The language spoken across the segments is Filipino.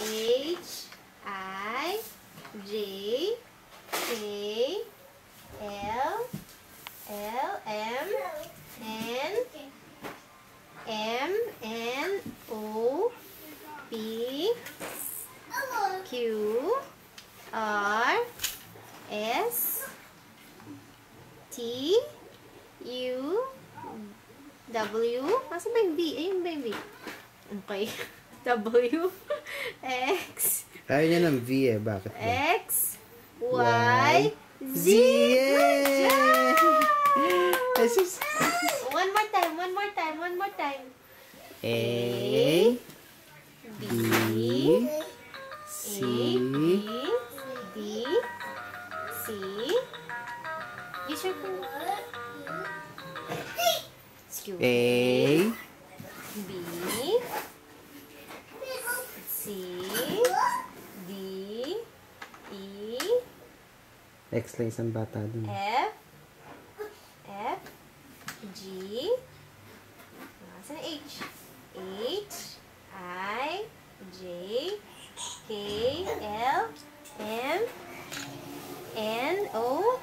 H, I, J, K, L, M, N, O, P, Q, R, S, T, U, W. Masa ba yung B? Ayun ba yung B? Okay. W, X. Ayaw niya ng V eh. Bakit ba? X, Y, Z. Yay! One more time. A, B, C, D, C. Use your finger. Excuse A, B, C, D, E, X lang isang bata dun. F, G, nasaan H? H, I, J, K, L, M, N, O,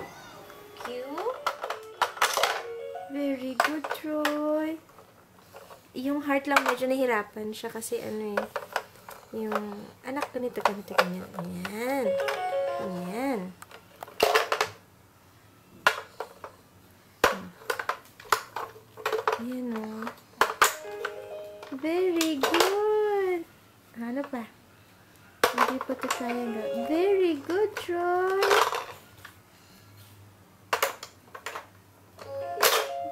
Q. Very good, Troy. Yung heart lang medyo nahirapan siya kasi ano eh. Yung anak ganito, ganyan. Ayan. Ayan. Ayan o. Very good. Ano pa? Hindi pa ito sayang. Very good, Troy.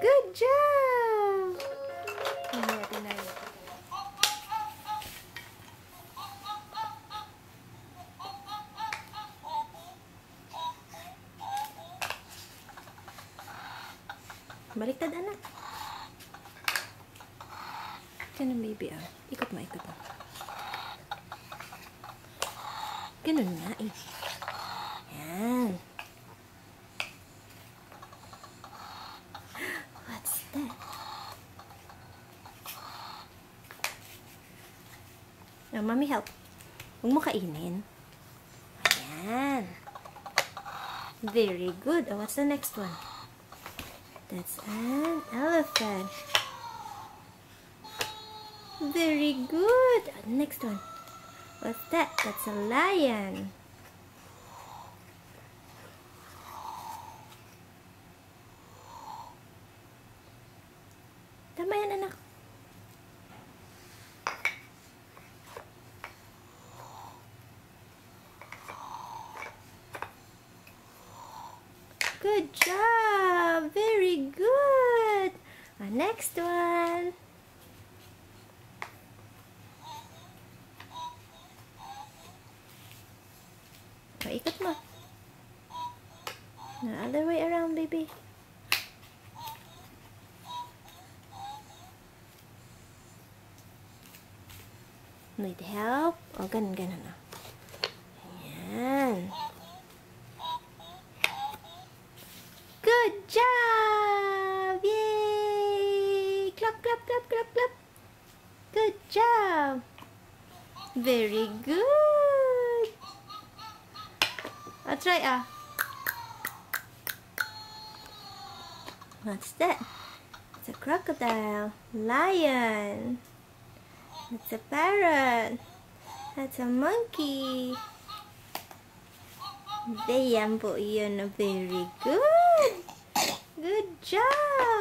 Good job. Natin. Baliktad, anak. Ganun, baby, ah. Ikot mo. Ganun nga, eh. Yan. What's that? Oh, mommy, help. Huwag mo kainin. Ayan. Very good. Oh, what's the next one? That's an elephant. Very good. Next one. What's that? That's a lion. Tama yan, anak. Good job. Very good. Next one. Ikot mo. The other way around, baby. Need help? O, ganun na. Ayan. Good job! Yay! Clap. Good job! Very good! I'll try, What's that? It's a crocodile. Lion. It's a parrot. That's a monkey. Ayan po yun. Very good. Good job.